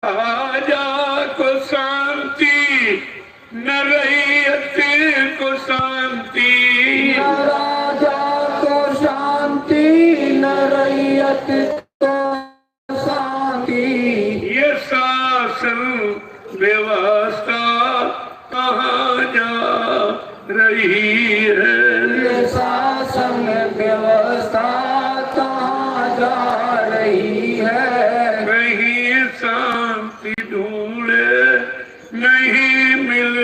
राजा को शांति न रैयत को शांति, न राजा को शांति न रैयत को शांति। ये शासन व्यवस्था कहाँ जा रही है? ये शासन व्यवस्था कहाँ जा रही है? कहीं शांति ढूंढे नहीं मिल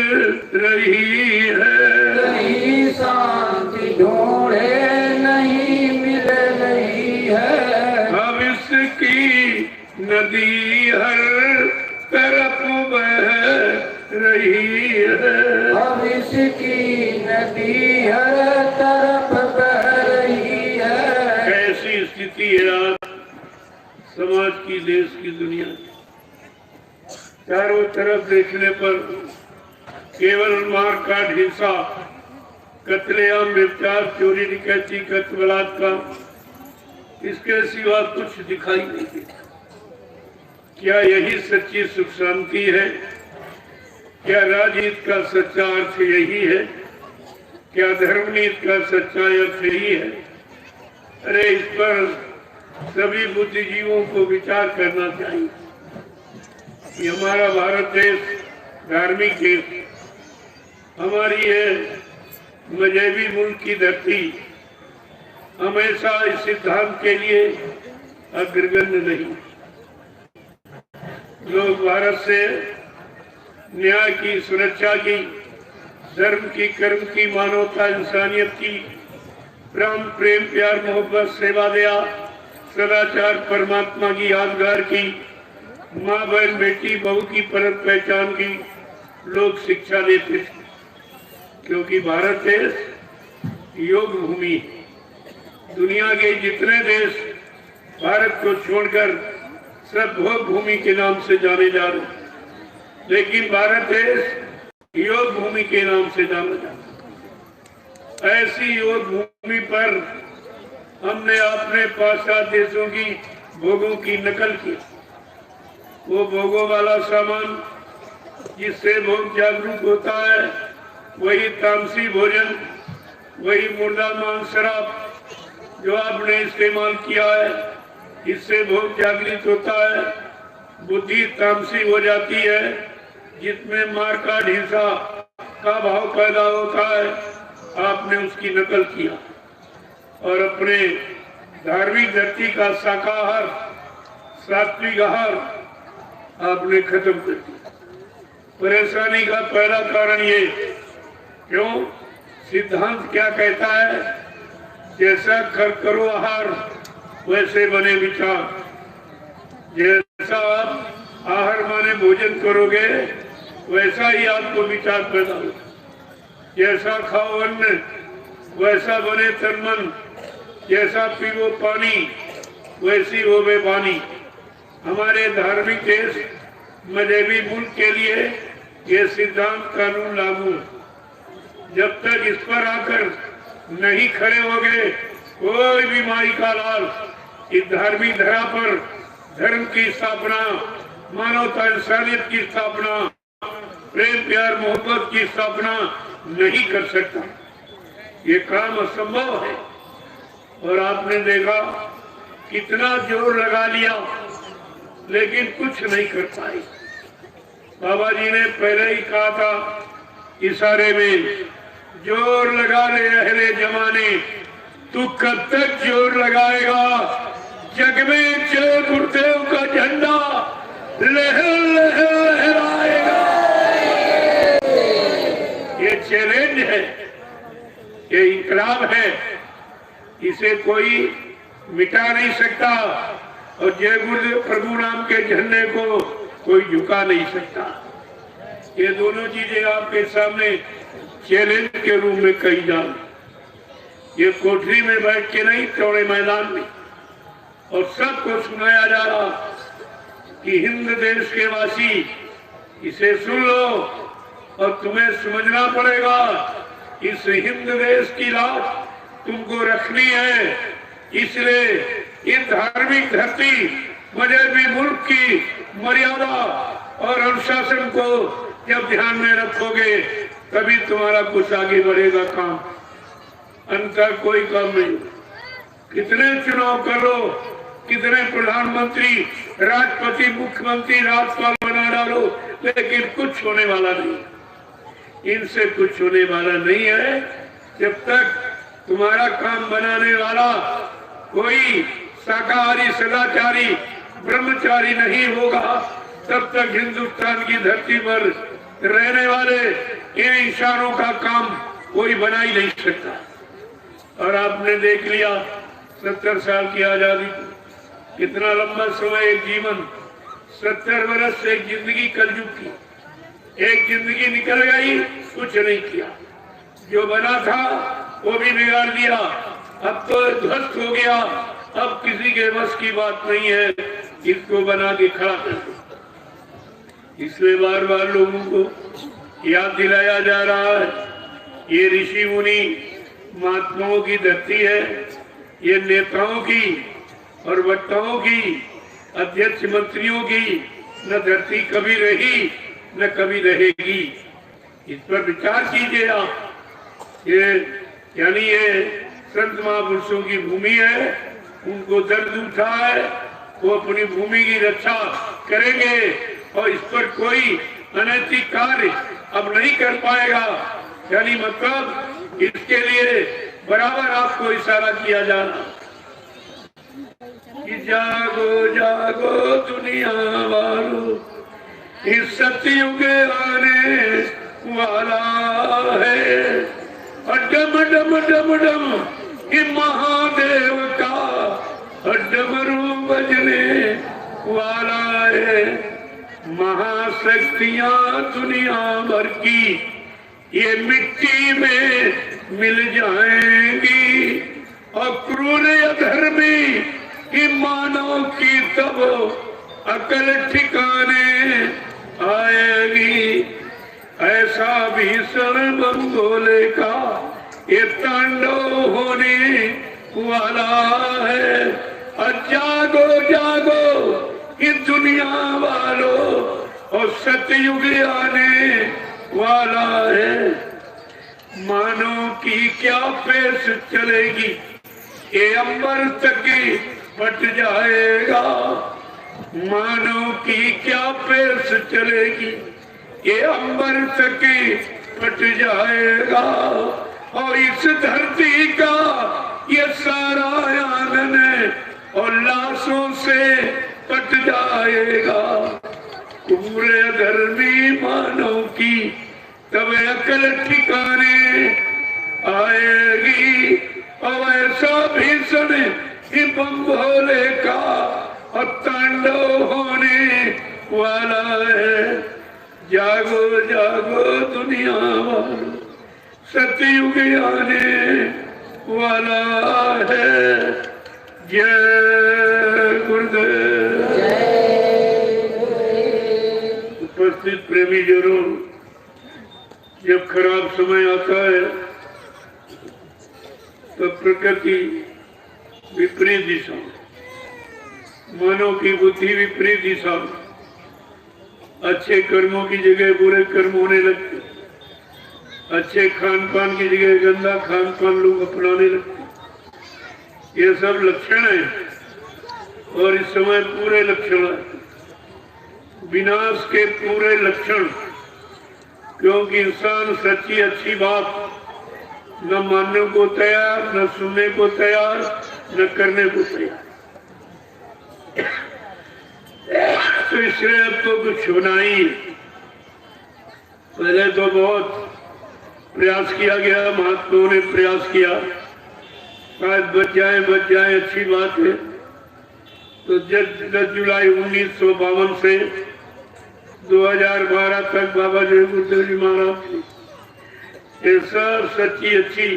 रही है, कहीं शांति ढूंढे नहीं मिल रही है। अब इसकी नदी हर तरफ बह रही है, अब इसकी नदी हर तरफ बह रही है। ऐसी स्थिति है आज समाज की, देश की, दुनिया की। चारों तरफ देखने पर केवल मार काट, हिंसा, कत्लेआम, व्यभिचार, चोरी डकैती, कत्ल, बलात्कार, इसके सिवा कुछ दिखाई नहीं देता। क्या यही सच्ची सुख शांति है? क्या राजनीति का सच्चा अर्थ यही है? क्या धर्मनीति का सच्चा अर्थ यही है? अरे इस पर सभी बुद्धिजीवों को विचार करना चाहिए। ये हमारा भारत देश धार्मिक देश, हमारी है मजहबी मुल्क की धरती, हमेशा इस सिद्धांत के लिए अग्रगण्य नहीं। लोग भारत से न्याय की, सुरक्षा की, धर्म की, कर्म की, मानवता, इंसानियत की, प्रेम, प्यार, मोहब्बत, सेवा, दया, सदाचार, परमात्मा की यादगार की, माँ, बहन, बेटी, बहू की परत पहचान की लोग शिक्षा देते थे। क्योंकि भारत देश योग भूमि है। दुनिया के जितने देश भारत को छोड़कर सब भोग भूमि के नाम से जाने जा रहे, लेकिन भारत देश योग भूमि के नाम से जाना जाता। ऐसी योग भूमि पर हमने अपने पाश्चात्य देशों की भोगों की नकल की। वो भोगों वाला सामान जिससे भोग जागरूक होता है, वही तामसी भोजन, वही मुर्दा मांस, शराब जो आपने इस्तेमाल किया है, इससे भोग जागृत होता है, बुद्धि तामसी हो जाती है, जिसमें मार काट, हिंसा का भाव पैदा होता है। आपने उसकी नकल किया और अपने धार्मिक धरती का शाकाहार, सात्विक आहार आपने खत्म कर दिया। परेशानी का पहला कारण ये, क्यों? सिद्धांत क्या कहता है? जैसा करो आहार वैसे बने विचार। जैसा आप आहार माने भोजन करोगे वैसा ही आपको विचार पैदा होगा। जैसा खाओ अन्न वैसा बने तन मन, जैसा पीवो पानी वैसी होवे वाणी। हमारे धार्मिक देश, मजहबी मुल्क के लिए ये सिद्धांत कानून लागू है। जब तक इस पर आकर नहीं खड़े होगे, कोई भी माई का लाल इस धार्मिक धरा पर धर्म की स्थापना, मानवता, इंसानियत की स्थापना, प्रेम, प्यार, मोहब्बत की स्थापना नहीं कर सकता। ये काम असंभव है। और आपने देखा कितना जोर लगा लिया लेकिन कुछ नहीं कर पाए। बाबा जी ने पहले ही कहा था इशारे में, जोर लगा ले अहले जमाने, तू कब तक जोर लगाएगा? जग में चले गुरुदेव का झंडा लहर लहर लहराएगा। ये चैलेंज है, ये इंकलाब है, इसे कोई मिटा नहीं सकता। और जय गुरुदेव प्रभु नाम के झंडे को कोई झुका नहीं सकता। ये दोनों चीजें आपके सामने चैलेंज के रूप में कही जा रही। ये कोठरी में बैठ के नहीं, चौड़े मैदान में, और सबको सुनाया जा रहा कि हिंद देश के वासी इसे सुन लो और तुम्हें समझना पड़ेगा इस हिंद देश की लाज तुमको रखनी है। इसलिए ये धार्मिक धरती मजहबी मुल्क की मर्यादा और अनुशासन को जब ध्यान में रखोगे तभी तुम्हारा कुछ आगे बढ़ेगा काम, अन्यथा कोई काम नहीं। कितने चुनाव कर लो, कितने प्रधानमंत्री, राष्ट्रपति, मुख्यमंत्री, राज्यपाल बना डालो, लेकिन कुछ होने वाला नहीं। इनसे कुछ होने वाला नहीं है जब तक तुम्हारा काम बनाने वाला कोई शाकाहारी, सदाचारी, ब्रह्मचारी नहीं होगा, तब तक हिंदुस्तान की धरती पर रहने वाले इन इंसानों का काम कोई बना ही नहीं सकता। और आपने देख लिया 70 साल की आजादी, कितना लंबा समय, एक जीवन, 70 वर्ष से एक जिंदगी कलयुग की, एक जिंदगी निकल गई, कुछ नहीं किया। जो बना था वो भी बिगाड़ दिया, अब तो ध्वस्त हो गया, अब किसी के बस की बात नहीं है इसको बना के खड़ा कर दो। इसलिए बार बार लोगों को याद दिलाया जा रहा है, ये ऋषि मुनि महात्माओं की धरती है, ये नेताओं की और वक्ताओं की, अध्यक्ष मंत्रियों की न धरती कभी रही न कभी रहेगी। इस पर विचार कीजिए आप। ये यानी ये संत महापुरुषों की भूमि है, उनको दर्द उठा है, वो अपनी भूमि की रक्षा करेंगे और इस पर कोई अनैतिक कार्य अब नहीं कर पाएगा। यानी मतलब इसके लिए बराबर आपको इशारा किया जाना कि जागो जागो दुनिया वालों, इस सतयुग आने वाला है, और डम डम डम डम ये महादेव का डमरू बजने वाला है। महाशक्तियां दुनिया भर की ये मिट्टी में मिल जाएंगी, और क्रूर अधर्मी कि मानव की तब अकल ठिकाने आएगी। ऐसा भीषण बंगोले का ये तांडव होने वाला है। और जागो जागो कि दुनिया वालों, और सतयुग आने वाला है। मानव की क्या पेश चलेगी, ये अंबर तक फट जाएगा। मानव की क्या पेश चलेगी, ये अंबर तक फट जाएगा। और इस धरती का ये सारा आंगन और लाशों से कट जाएगा। पूरे धर्मी मानव की तब अकल ठिकाने आएगी। और ऐसा भीषण बम भोले का और तांडव होने वाला है। जागो जागो दुनिया वालों, सतयुग आने वाला है। जय गुरुदेव। उपस्थित प्रेमी जनों, जब खराब समय आता है तो प्रकृति विपरीत दिशा, मानव की बुद्धि विपरीत दिशा, अच्छे कर्मों की जगह बुरे कर्म होने लगते, अच्छे खान पान की जगह गंदा खान पान लोग अपनाने लगते। ये सब लक्षण है, और इस समय पूरे लक्षण है, विनाश के पूरे लक्षण। क्योंकि इंसान सच्ची अच्छी बात न मानने को तैयार, न सुनने को तैयार, न करने को तैयार। तो इसलिए अब तो कुछ होना ही। पहले तो बहुत प्रयास किया गया, महात्माओं ने प्रयास किया, शायद बच जाए अच्छी बात है। तो 10 जुलाई 1952 से 2012 तक बाबा जय गुरुदेव जी महाराज ये सब सच्ची अच्छी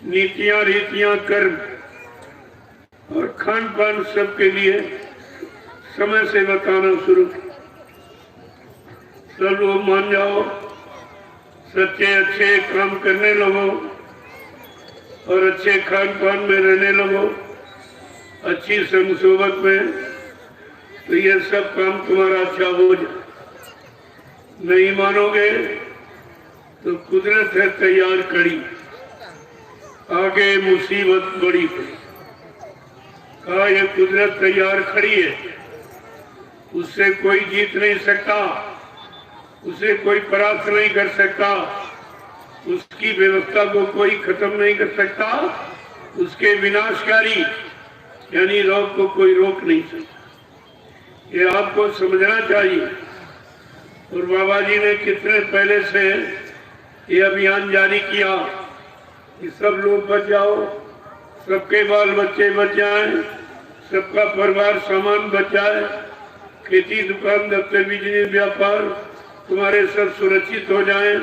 नीतियां, रीतियां, कर्म और खान पान सबके लिए समय से बताना शुरू किया। सब लोग मान जाओ, सच्चे अच्छे काम करने लगो और अच्छे खान पान में रहने लगो, अच्छी संग सोबत में तो ये सब काम तुम्हारा अच्छा हो जाए। नहीं मानोगे तो कुदरत है तैयार खड़ी, आगे मुसीबत बड़ी पड़ी। कहा ये कुदरत तैयार खड़ी है, उससे कोई जीत नहीं सकता, उसे कोई परास्त नहीं कर सकता, उसकी व्यवस्था को कोई खत्म नहीं कर सकता, उसके विनाशकारी यानी रोग को कोई रोक नहीं सकता। ये आपको समझना चाहिए। और बाबा जी ने कितने पहले से ये अभियान जारी किया कि सब लोग बच जाओ, सबके बाल बच्चे बच जाएं, सबका परिवार सामान बच जाए, खेती दुकान दफ्तर बिजनेस व्यापार तुम्हारे सब सुरक्षित हो जाएं,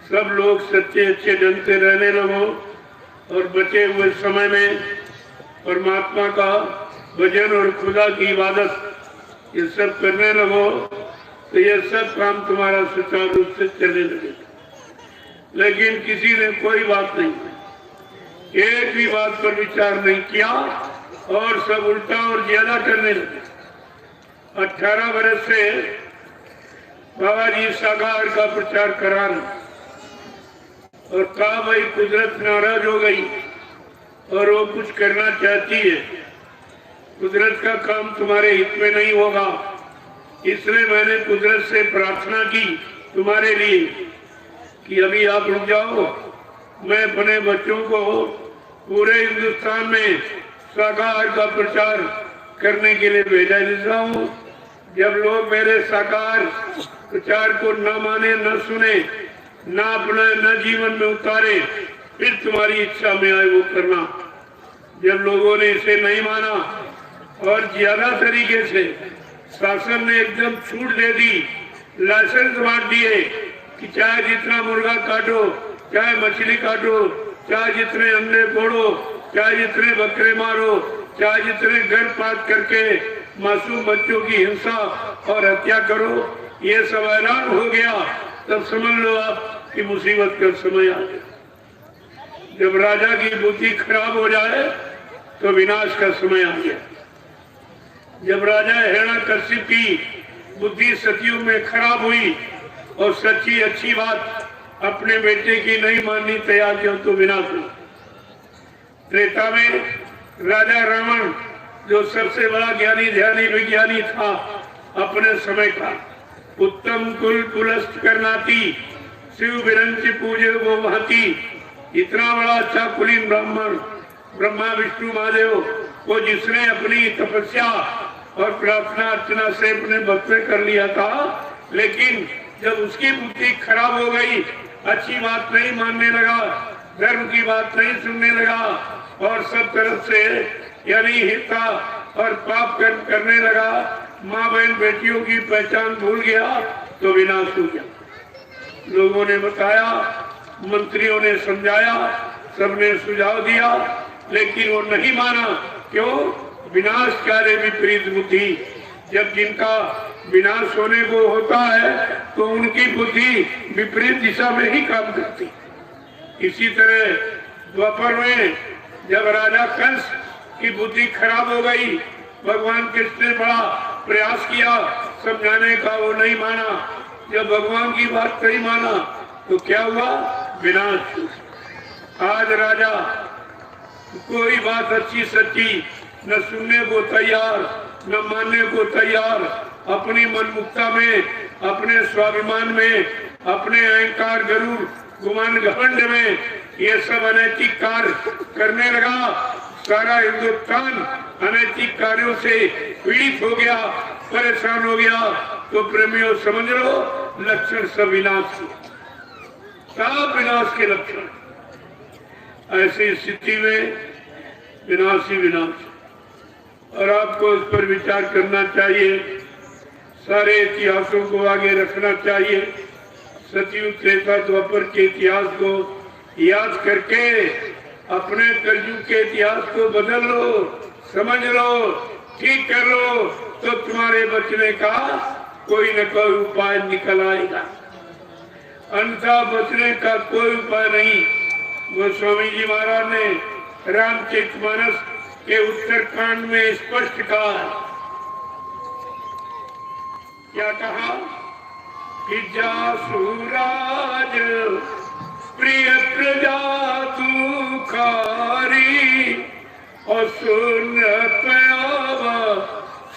सब लोग सच्चे अच्छे ढंग से रहने लगो और बचे हुए समय में परमात्मा का भजन और खुदा की इबादत ये सब करने लगो, तो ये सब काम तुम्हारा सुचारू रूप से चलने लगेगा। लेकिन किसी ने कोई बात नहीं, एक भी बात पर विचार नहीं किया और सब उल्टा और ज्यादा करने लगे। 18 वर्ष से बाबा जी साकार का प्रचार करा रहे और कहा भाई कुदरत नाराज हो गई और वो कुछ करना चाहती है, कुदरत का काम तुम्हारे हित में नहीं होगा, इसलिए मैंने कुदरत से प्रार्थना की तुम्हारे लिए कि अभी आप रुक जाओ, मैं अपने बच्चों को पूरे हिंदुस्तान में साकार का प्रचार करने के लिए भेजा देता हूँ। जब लोग मेरे साकार प्रचार को न माने, न सुने, न अपने न जीवन में उतारे, फिर तुम्हारी इच्छा में आए वो करना। जब लोगों ने इसे नहीं माना और ज्यादा तरीके से शासन ने एकदम छूट दे दी, लाइसेंस बांट दिए कि चाहे जितना मुर्गा काटो, चाहे मछली काटो, चाहे जितने अंडे फोड़ो, चाहे जितने बकरे मारो, चाहे जितने गर्भपात करके मासूम बच्चों की हिंसा और हत्या करो, ये सब ऐलान हो गया, तब समझ लो आप कि मुसीबत का समय आ गया। जब राजा की बुद्धि खराब हो जाए तो विनाश का समय आ गया। जब राजा हिरण्यकश्यप की बुद्धि सतयुग में खराब हुई और सच्ची अच्छी बात अपने बेटे की नहीं माननी तैयार किया तो विनाश हुआ। त्रेता में राजा रावण जो सबसे बड़ा ज्ञानी ध्यानी विज्ञानी था अपने समय का, उत्तम कुल कुलस्थ करनाती, शिव विरंच पूजे वो महती, इतना बड़ा अच्छा कुलीन ब्राह्मण ब्रह्मा विष्णु महादेव को जिसने अपनी तपस्या और प्रार्थना अर्चना से अपने भक्त में कर लिया था, लेकिन जब उसकी बुद्धि खराब हो गई, अच्छी बात नहीं मानने लगा, धर्म की बात नहीं सुनने लगा और सब तरफ से यानी हिंसा और पाप करने लगा, माँ बहन बेटियों की पहचान भूल गया, तो विनाश हो गया। लोगों ने बताया, मंत्रियों ने समझाया, सबने सुझाव दिया, लेकिन वो नहीं माना। क्यों? विनाशकारी विपरीत बुद्धि। जब जिनका विनाश होने को होता है तो उनकी बुद्धि विपरीत दिशा में ही काम करती। इसी तरह द्वापर में जब राजा कंस की बुद्धि खराब हो गई, भगवान कृष्ण ने बड़ा प्रयास किया समझाने का, वो नहीं माना। जब भगवान की बात नहीं माना तो क्या हुआ? विनाश। आज राजा कोई बात अच्छी सच्ची न सुनने को तैयार, न मानने को तैयार, अपनी मनमुक्ता में, अपने स्वाभिमान में, अपने अहंकार गरुड़ गुमान घमंड में ये सब अनैतिक कार्य करने लगा। सारा हिंदुस्तान अनैतिक कार्यों से पीड़ित हो गया, परेशान हो गया। तो प्रेमियों समझ लो, लक्षण सब विनाश, सब विनाश के लक्षण। ऐसी स्थिति में विनाश ही विनाश, और आपको इस पर विचार करना चाहिए। सारे इतिहासों को आगे रखना चाहिए। सतयुग त्रेता द्वापर के इतिहास को याद करके अपने कलयुग के इतिहास को बदल लो, समझ लो, ठीक कर लो, तो तुम्हारे बचने का कोई न कोई उपाय निकल आएगा। अन्यथा बचने का कोई उपाय नहीं। गोस्वामी जी महाराज ने रामचरितमानस के उत्तरकांड में स्पष्ट कहा, क्या कहा कि जासुराज प्रिय प्रजा तू खारी और सुन प्यावा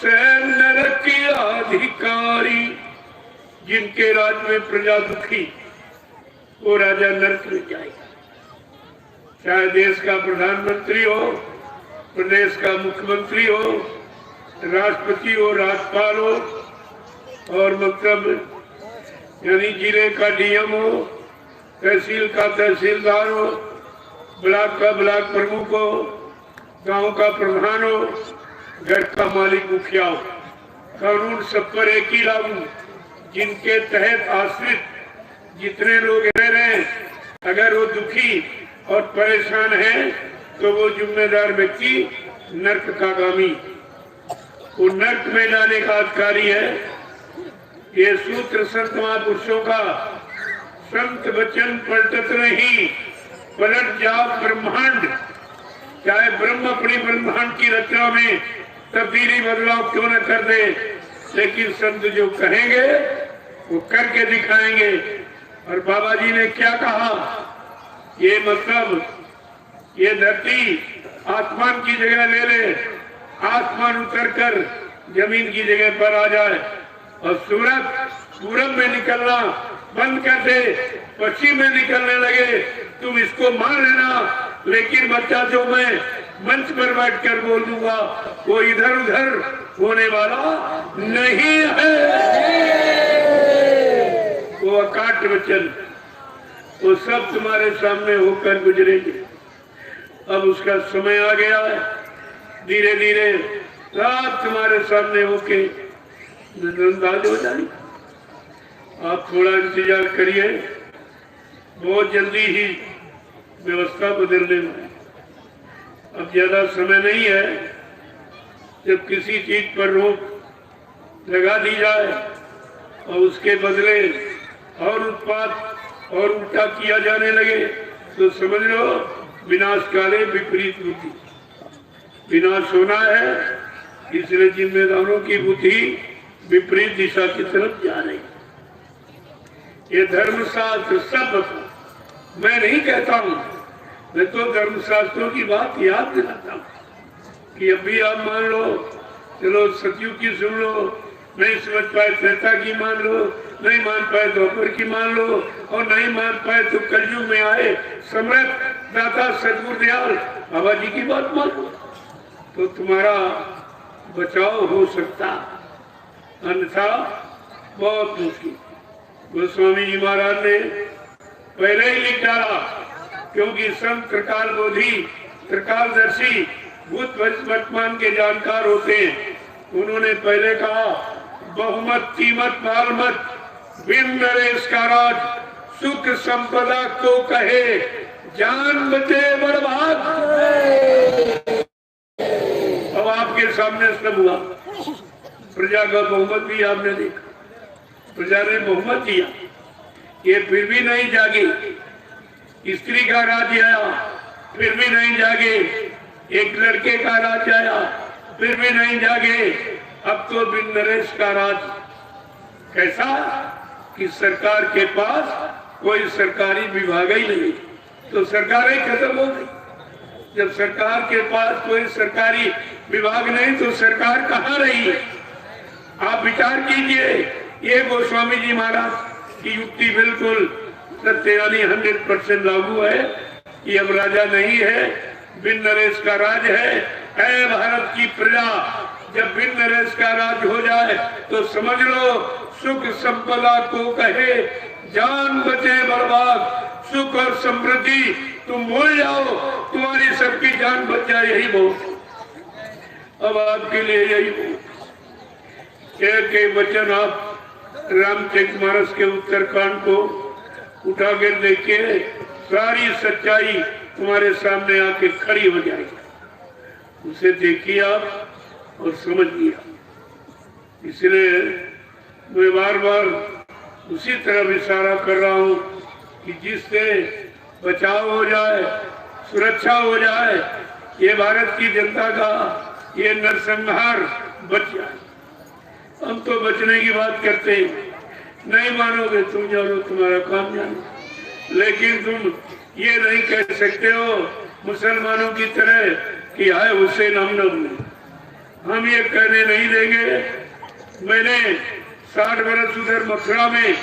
से नरक अधिकारी। जिनके राज में प्रजा दुखी वो राजा नरक में जाएगा। चाहे देश का प्रधानमंत्री हो, प्रदेश का मुख्यमंत्री हो, राष्ट्रपति हो, राज्यपाल हो, और मतलब यानी जिले का डीएम हो, तहसील का तहसीलदार हो, ब्लॉक का ब्लॉक प्रमुख हो, गांव का प्रधान हो, घर का मालिक मुखिया हो, कानून सब पर एक ही लागू। जिनके तहत आश्रित जितने लोग रह रहे हैं, अगर वो दुखी और परेशान है तो वो जिम्मेदार व्यक्ति नरक का गामी, वो नरक में जाने का अधिकारी है। ये सूत्र संत महापुरुषों का, संत वचन पलटत नहीं पलट जा ब्रह्मांड। चाहे ब्रह्म अपनी ब्रह्मांड की रचना में तब्दीली बदलाव क्यों न कर दे, लेकिन संत जो कहेंगे वो करके दिखाएंगे। और बाबा जी ने क्या कहा, ये मतलब ये धरती आसमान की जगह ले ले, आसमान उतरकर जमीन की जगह पर आ जाए, और सूरज पूरब में निकलना बंद कर दे, पश्चिम में निकलने लगे, तुम इसको मान लेना। लेकिन बच्चा जो मैं मंच पर बैठकर बोल दूंगा वो इधर उधर होने वाला नहीं है। वो अकाट वचन, वो सब तुम्हारे सामने होकर गुजरेंगे। अब उसका समय आ गया है, धीरे धीरे रात तुम्हारे सामने होके नजरअंदाज हो जाएगी। आप थोड़ा इंतजार करिए, बहुत जल्दी ही व्यवस्था बदलने में। अब ज्यादा समय नहीं है, जब किसी चीज पर रोक लगा दी जाए और उसके बदले और उत्पात और उल्टा किया जाने लगे तो समझ लो विनाश काले विपरीत बुद्धि। विनाश होना है, इसलिए जिम्मेदारों की बुद्धि विपरीत दिशा की तरफ जा रही। ये धर्मशास्त्र सब मैं नहीं कहता हूँ, मैं तो धर्मशास्त्रों की बात याद दिलाता हूँ कि अभी आप मान लो, चलो सतयुग की सुन लो, नहीं समझ पाए त्रेता की मान लो, नहीं मान पाए द्वापर की मान लो, और नहीं मान पाए तो कलयुग में आए सम्राट दाता सदगुरुदयाल बाबा जी की बात मान लो, तो तुम्हारा बचाव हो सकता, अन्यथा बहुत मुश्किल। गोस्वामी जी महाराज ने पहले ही लिख डाला, क्योंकि संत त्रिकाल बोधि त्रिकालदर्शी भूत वर्तमान के जानकार होते हैं। उन्होंने पहले कहा बहुमत कीमत बालमत बिन नरेश का राज सुख संपदा को कहे जान बचे बर्बाद। अब आपके सामने सब हुआ, प्रजा का बहुमत भी आपने देखा, प्रजा ने बहुमत दिया, ये फिर भी नहीं जागे। स्त्री का राज्य आया फिर भी नहीं जागे, एक लड़के का राज्य आया फिर भी नहीं जागे, अब तो बिन नरेश का राज। कैसा कि सरकार के पास कोई सरकारी विभाग ही नहीं, तो सरकार ही खत्म हो गई। जब सरकार के पास कोई सरकारी विभाग नहीं तो सरकार कहाँ रही? आप विचार कीजिए। ये गोस्वामी जी महाराज की युक्ति बिल्कुल सत्य यानी 100% लागू है कि अब राजा नहीं है, बिन नरेश का राज है। ऐ भारत की प्रजा, जब बिन नरेश का राज हो जाए तो समझ लो सुख संपदा को कहे जान बचे बर्बाद। सुख और समृद्धि तुम भूल जाओ, तुम्हारी सबकी जान बच जाए, यही बहुत। अब आपके लिए यही बहुत। एक वचन आप रामचरितमानस के उत्तरकांड को उठा कर देखिए, सारी सच्चाई तुम्हारे सामने आके खड़ी हो जाएगी। उसे देखिए आप और समझिए। इसलिए मैं बार बार उसी तरफ इशारा कर रहा हूँ कि जिससे बचाव हो जाए, सुरक्षा हो जाए, ये भारत की जनता का ये नरसंहार बच जाए। हम तो बचने की बात करते हैं, नहीं मानोगे तुम जानो, तुम्हारा काम जानो। लेकिन तुम ये नहीं कह सकते हो मुसलमानों की तरह कि हाय हुसैन हम ये कहने नहीं देंगे। मैंने 60 वर्ष उधर मथुरा में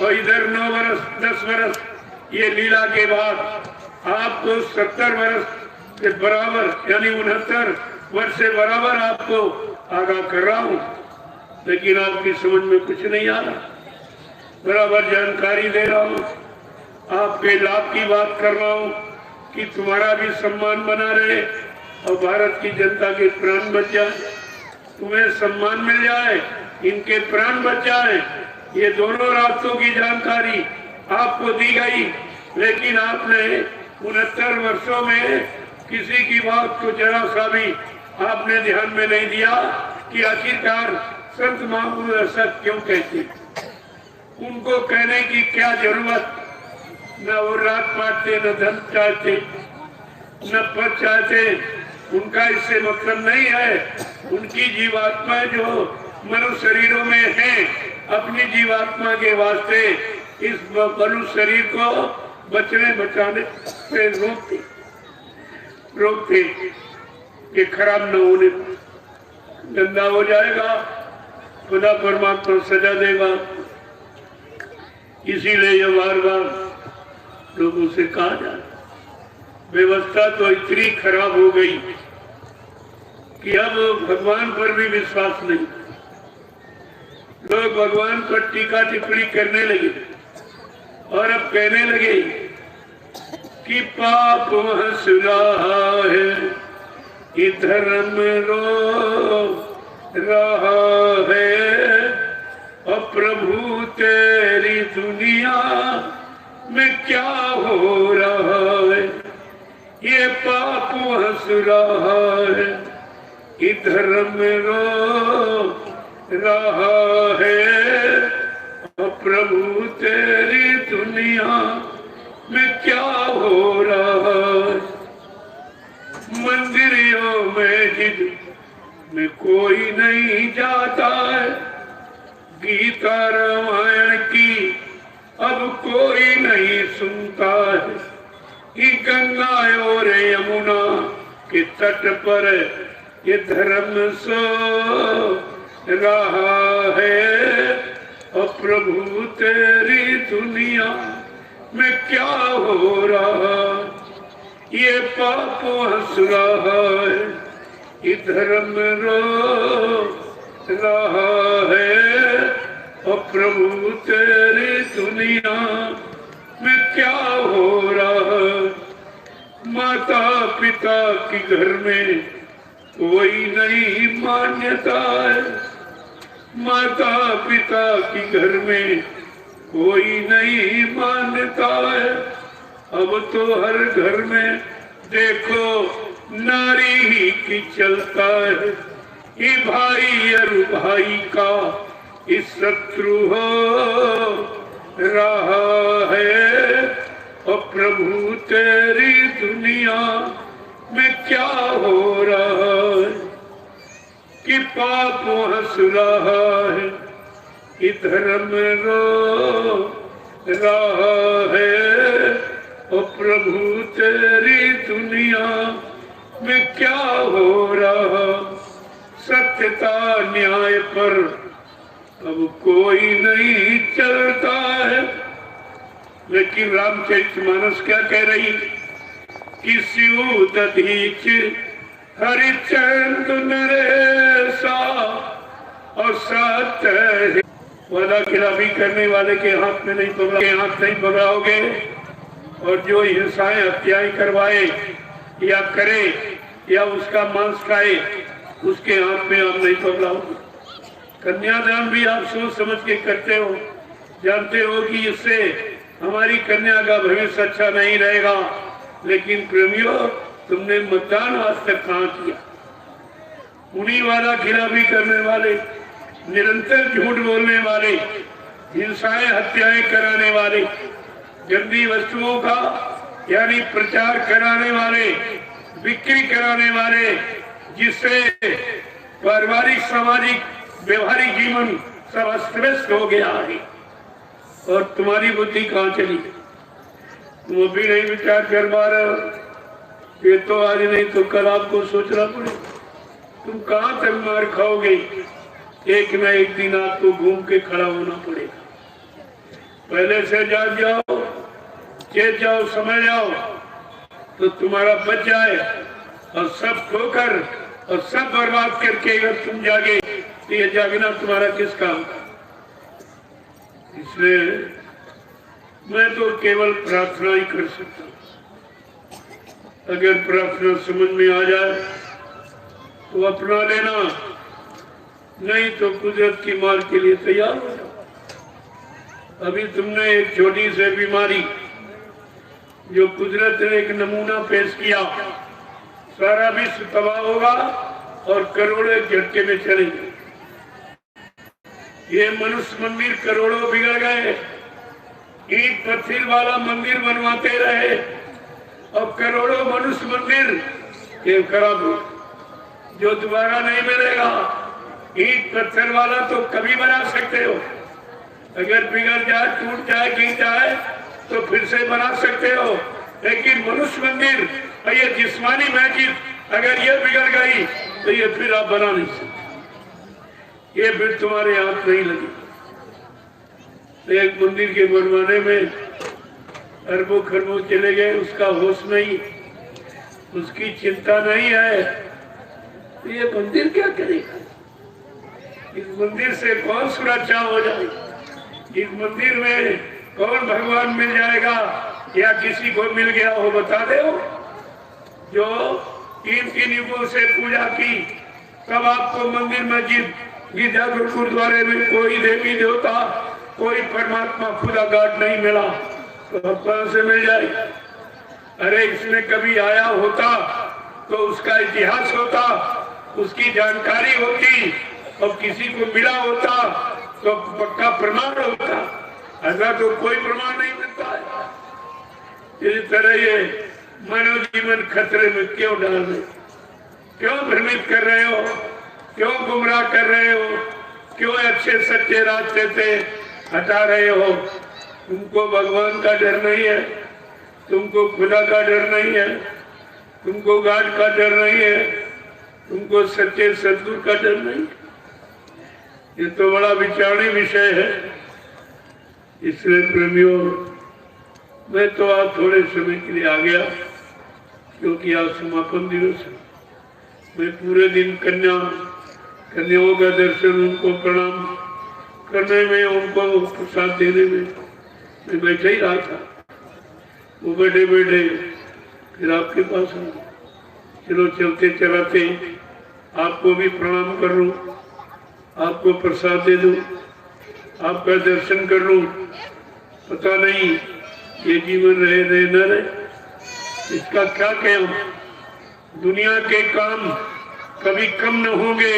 और इधर 9 वर्ष 10 वर्ष ये लीला के बाद आपको 70 वर्ष के बराबर यानी 69 वर्ष से बराबर आपको आगाह कर रहा हूँ, लेकिन आपकी समझ में कुछ नहीं आ रहा। बराबर जानकारी दे रहा हूँ, आपके लाभ की बात कर रहा हूँ कि तुम्हारा भी सम्मान बना रहे और भारत की जनता के प्राण बच जाए, तुम्हें सम्मान मिल जाए, इनके प्राण बच जाए। ये दोनों रास्तों की जानकारी आपको दी गई, लेकिन आपने 69 वर्षों में किसी की बात को जरा सा भी आपने ध्यान में नहीं दिया कि आखिरकार संत महापुरुष ऐसा क्यों कहते, उनको कहने की क्या जरूरत। न वो रात पाते, न धन चाहते, न पद चाहते, उनका इससे मतलब नहीं है। उनकी जीवात्मा जो मनुष्य शरीरों में है, अपनी जीवात्मा के वास्ते इस मनुष्य शरीर को बचने बचाने से रोकते कि खराब न होने, गंदा हो जाएगा, खुदा परमात्मा सजा देगा। इसीलिए ये बार बार लोगों से कहा जाए, व्यवस्था तो इतनी खराब हो गई कि अब भगवान पर भी विश्वास नहीं। लोग भगवान पर टीका टिप्पणी करने लगे और अब कहने लगे कि पाप हंस रहा है, कि धर्म रो रहा है, और प्रभु तेरी दुनिया में क्या हो रहा है। ये पाप हंस रहा है, कि धर्म रो रहा है, और प्रभु तेरी दुनिया में क्या हो रहा है। मंदिरों में जिद में कोई नहीं जाता है, गीता रामायण की अब कोई नहीं सुनता है, कि गंगा और यमुना के तट पर ये धर्म सो रहा है, और प्रभु तेरी दुनिया में क्या हो रहा है। ये पाप हंस रहा है, कि धर्म रो रहा है, और प्रभु तेरी दुनिया में क्या हो रहा है। माता पिता की घर में कोई नहीं मान्यता है, माता पिता की घर में कोई नहीं मान्यता है। अब तो हर घर में देखो नारी ही की चलता है, ये भाई और भाई का इस शत्रु हो रहा है, और प्रभु तेरी दुनिया में क्या हो रहा है। कि पाप हंस रहा है, कि धर्म रो रहा है, और प्रभु तेरी दुनिया में क्या हो रहा। सत्यता न्याय पर अब कोई नहीं चलता है, लेकिन रामचरितमानस क्या कह रही कि शिव दधीच हरिचंद नरेशा, और सत्य वादा खिलाफी करने वाले के हाथ में नहीं पकड़ा, के हाथ नहीं पकड़ाओगे, और जो हिंसाएं हत्याएं करवाए या करे या उसका मांस खाए उसके हाथ में आप नहीं पकड़ाओगे। कन्यादान भी आप सोच समझ के करते हो, जानते हो कि इससे हमारी कन्या का भविष्य अच्छा नहीं रहेगा, लेकिन प्रेमियों तुमने मतदान आज तक कहाँ किया। उन्हीं वाला खिलाफी करने वाले, निरंतर झूठ बोलने वाले, हिंसाएं हत्याएं कराने वाले, गंदी वस्तुओं का यानी प्रचार कराने वाले, बिक्री कराने वाले, जिससे पारिवारिक सामाजिक व्यवहारिक जीवन सब अस्त व्यस्त हो गया है और तुम्हारी बुद्धि कहाँ चली? तुम अभी नहीं विचार कर पा रहे हो। ये तो आज नहीं तो कल आपको सोचना पड़े। तुम कहाँ तक मार खाओगे? एक न एक दिन आपको घूम के खड़ा होना पड़ेगा। पहले से जाग जाओ, चेत जाओ, समझ जाओ तो तुम्हारा बच जाए। और सब खोकर और सब बर्बाद करके अगर तुम जागे तो ये जागना तुम्हारा किस काम का? इसलिए मैं तो केवल प्रार्थना ही कर सकता हूँ। अगर प्रार्थना समझ में आ जाए तो अपना लेना, नहीं तो कुदरत की मार के लिए तैयार हो जाओ। अभी तुमने एक छोटी सी बीमारी जो कुदरत ने एक नमूना पेश किया, सारा विश्व तबाह होगा और करोड़ों झटके में चलेंगे। ये मनुष्य मंदिर करोड़ों बिगड़ गए, ईंट पत्थर वाला मंदिर बनवाते रहे और करोड़ों मनुष्य मंदिर के खराब हो, जो दोबारा नहीं मिलेगा। ईंट पत्थर वाला तो कभी बना सकते हो, अगर बिगड़ जाए, टूट जाए, गिर जाए तो फिर से बना सकते हो। लेकिन मनुष्य मंदिर और ये जिस्मानी मस्जिद अगर ये बिगड़ गई तो ये फिर आप बना नहीं सकते, ये फिर तुम्हारे हाथ नहीं लगी। एक मंदिर के बनवाने में अरबों खरबों चले गए, उसका होश नहीं, उसकी चिंता नहीं है, तो ये मंदिर क्या करेगा? इस मंदिर से कौन सुरक्षा हो जाएगी? इस मंदिर में कौन भगवान मिल जाएगा या किसी को मिल गया हो बता दे हो? जो 3 युगों से पूजा की, तब आपको मंदिर मस्जिद गिरजाघर गुरुद्वारे में कोई देवी देवता, कोई परमात्मा खुदा गाड नहीं मिला, तो अब कहां से मिल जाएगा? अरे इसमें कभी आया होता तो उसका इतिहास होता, उसकी जानकारी होती और किसी को मिला होता तो पक्का प्रमाण होता। ऐसा तो कोई प्रमाण नहीं मिलता है। इस तरह ये मानव जीवन खतरे में क्यों डाल रहे, क्यों भ्रमित कर रहे हो, क्यों गुमराह कर रहे हो, क्यों अच्छे सच्चे रास्ते से हटा रहे हो? तुमको भगवान का डर नहीं है, तुमको खुदा का डर नहीं है, तुमको गाड का डर नहीं है, तुमको सच्चे सदगुरु का डर नहीं। ये तो बड़ा विचारणीय विषय है। इसलिए प्रेमियों, मैं तो आज थोड़े समय के लिए आ गया क्योंकि आज समापन दिवस है। मैं पूरे दिन कन्याओं का दर्शन, उनको प्रणाम करने में, उनको प्रसाद देने में मैं बैठा ही रहा था। वो बैठे बैठे फिर आपके पास आ गए। चलो चलते चलाते आपको भी प्रणाम कर लूं, आपको प्रसाद दे दूं, आपका दर्शन कर लूं। पता नहीं ये जीवन रहे न रहे, इसका क्या कहूं? दुनिया के काम कभी कम न होंगे।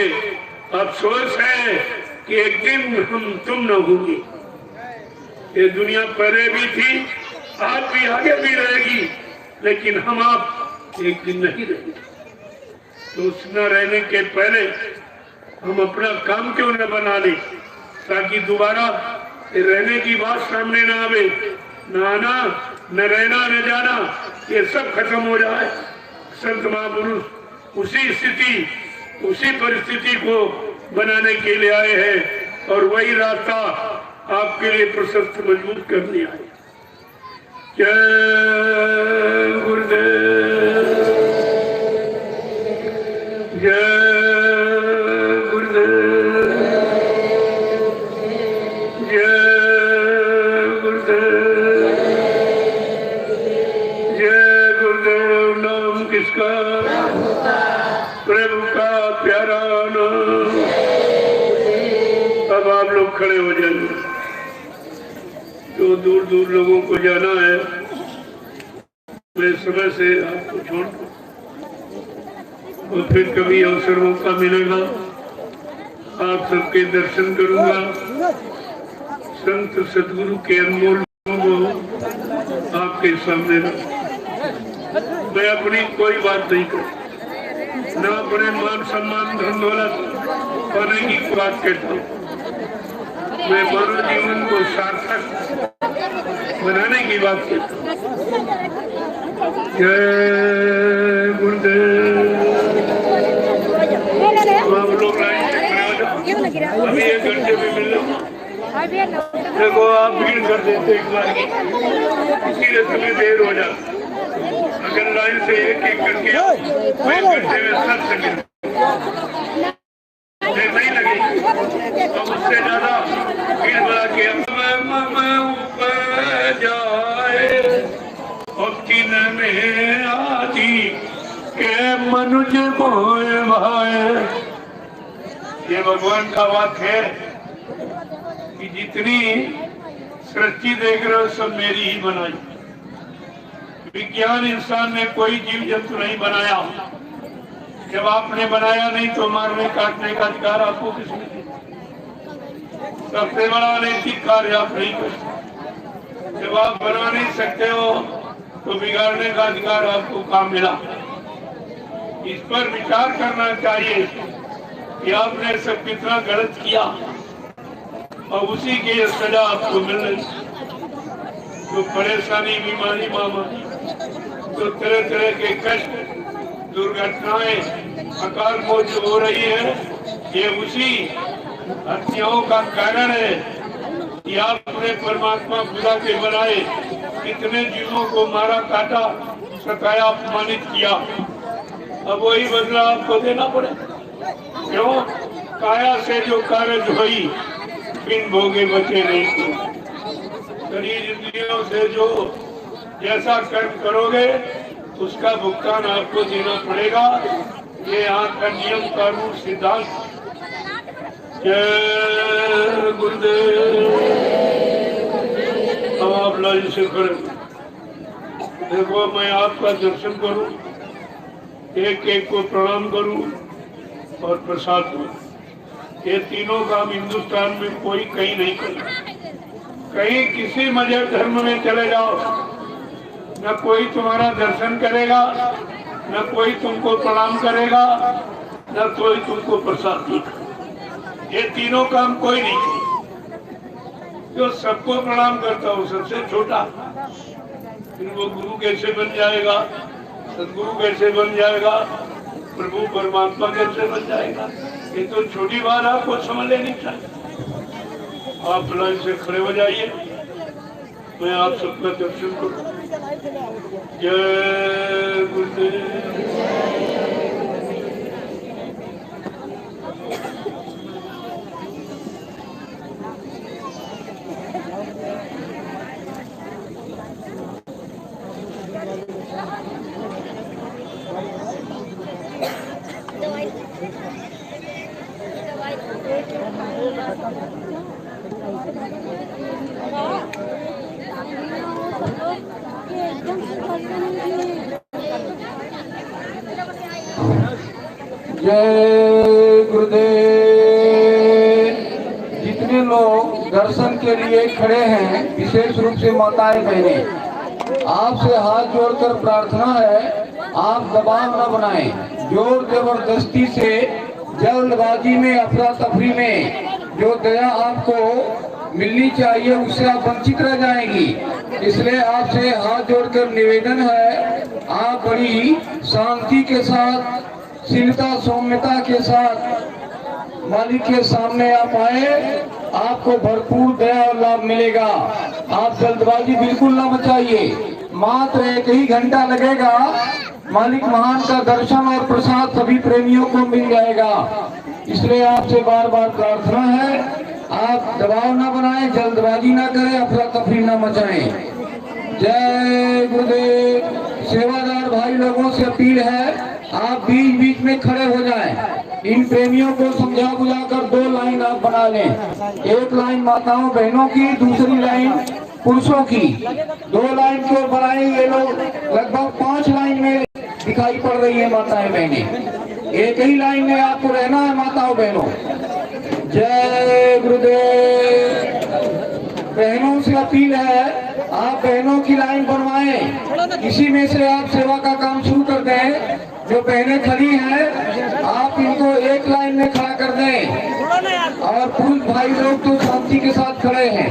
अफसोस है कि एक दिन तुम न होगी। ये दुनिया पहले भी थी, आज भी आगे भी रहेगी, लेकिन हम आप एक दिन नहीं रहेंगे। तो उस न रहने के पहले हम अपना काम क्यों न बना ले, ताकि दोबारा रहने की बात सामने न आवे। न आना, न रहना, न जाना, ये सब खत्म हो जाए। संत महापुरुष उसी स्थिति, उसी परिस्थिति को बनाने के लिए आए हैं और वही रास्ता आपके लिए प्रशस्त मजबूत करने आए। जय गुरुदेव, जय गुरुदेव, जय गुरुदेव, जय गुरुदेव। नाम किसका? प्रभु का प्यारा नाम। अब आप लोग खड़े हो जाएंगे। जो दूर दूर लोगों को जाना है, मैं समय से आपको छोड़ दूं और फिर कभी अवसर मौका मिलेगा आप सबके दर्शन करूंगा। संत सदगुरु के अनमोल को आपके सामने रख। मैं अपनी कोई बात नहीं करूं, न अपने मान सम्मान धन दौलत होने की बात कहता हूँ। मैं मानव जीवन को सार्थक बनाने की बात कहता हूँ। जय गुरुदेव। आप लोग लाइन से खड़े हो जाओ, अभी 1 घंटे में मिल लो। देखो आप भीड़ कर देते एक बार, इसीलिए तुम्हें देर हो जाती। अगर लाइन से एक करके 1 घंटे में सब से मिल नहीं लगेगी, तो उससे ज्यादा भीड़ बढ़ा के ऊपर जाए और किन में आदि के मनुज मोए भाए। ये भगवान का वाक्य है कि जितनी सृष्टि देख रहे हो सब मेरी ही बनाई। विज्ञान इंसान ने कोई जीव जंतु नहीं बनाया। जब आपने बनाया नहीं तो मारने काटने का अधिकार आपको किसने दिया? सबसे बड़ा अनैतिक कार्य आप नहीं कर सकते। जब आप बना नहीं सकते हो तो बिगाड़ने का अधिकार आपको कहाँ मिला? इस पर विचार करना चाहिए कि आपने सब कितना गलत किया और उसी की सजा आपको मिल रही। तो परेशानी, बीमारी, महामारी, तो तरह तरह के कष्ट, दुर्घटनाएं, अकाल मौत जो हो रही है, ये उसी हत्याओं का कारण है कि आपने परमात्मा खुदा के बनाए कितने जीवों को मारा, काटा, सताया, अपमानित किया। अब वही बदला आपको देना पड़े। क्यों? काया से जो कारज हुई बिन भोगे बचे नहीं। शरीर इंद्रियों से जो जैसा कर्म करोगे उसका भुगतान आपको देना पड़ेगा। ये यहाँ का नियम, कानून, सिद्धांत। जय गुरुदेव। अब आप लाइन से खड़े देखो, मैं आपका दर्शन करूं, एक एक को प्रणाम करूं और प्रसाद दूं। ये तीनों काम हिंदुस्तान में कोई कहीं नहीं करता। कहीं किसी मजहब धर्म में चले जाओ, न कोई तुम्हारा दर्शन करेगा, न कोई तुमको प्रणाम करेगा, न कोई तुमको प्रसाद देगा। ये तीनों काम कोई नहीं करेगा। जो सबको प्रणाम करता हो सबसे छोटा, फिर वो गुरु कैसे बन जाएगा? सदगुरु कैसे बन जाएगा? प्रभु परमात्मा कैसे बन जाएगा? ये तो छोटी बात आपको समझ लेनी चाहिए। आप लाइन से खड़े हो जाइए, मैं आप सबका दर्शन करूं। जय गुरुदेव। जय गुरुदेव। जितने लोग दर्शन के लिए खड़े हैं, विशेष रूप से माताएं बहनें, आपसे हाथ जोड़कर प्रार्थना है, आप दबाव न बनाएं। जोर जबरदस्ती से, जल्दबाजी में, अफरा तफरी में जो दया आपको मिलनी चाहिए उससे आप वंचित रह जाएंगी। इसलिए आपसे हाथ जोड़कर निवेदन है, आप बड़ी शांति के साथ, शीलता, सौम्यता के साथ मालिक के सामने आप आए, आपको भरपूर दया और लाभ मिलेगा। आप जल्दबाजी बिल्कुल ना मचाइए। मात्र 1 ही घंटा लगेगा, मालिक महान का दर्शन और प्रसाद सभी प्रेमियों को मिल जाएगा। इसलिए आपसे बार बार प्रार्थना है, आप दबाव ना बनाएं, जल्दबाजी ना करें, अफरा तफरी ना मचाएं। जय गुरुदेव। सेवादार भाई लोगों से अपील है, आप बीच बीच में खड़े हो जाएं। इन प्रेमियों को समझा बुझाकर 2 लाइन आप बना लें। एक लाइन माताओं बहनों की, दूसरी लाइन पुरुषों की। 2 लाइन क्यों बनाए? ये लोग लगभग 5 लाइन में दिखाई पड़ रही है माताएं बहनें। एक ही लाइन में आपको रहना है माताओं बहनों। जय गुरुदेव। बहनों से अपील है, आप बहनों की लाइन बनवाएं। किसी में से आप सेवा का काम शुरू कर दें, जो बहनें खड़ी हैं आप इनको एक लाइन में खड़ा कर दें और पुरुष भाई लोग तो शांति के साथ खड़े हैं।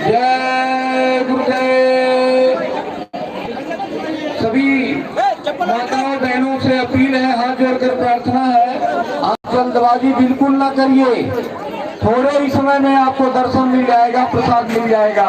जय गुरुदेव। सभी माताओं बहनों से अपील है, हाथ जोड़कर प्रार्थना है, आप जल्दबाजी बिल्कुल ना करिए। थोड़े ही समय में आपको दर्शन मिल जाएगा, प्रसाद मिल जाएगा।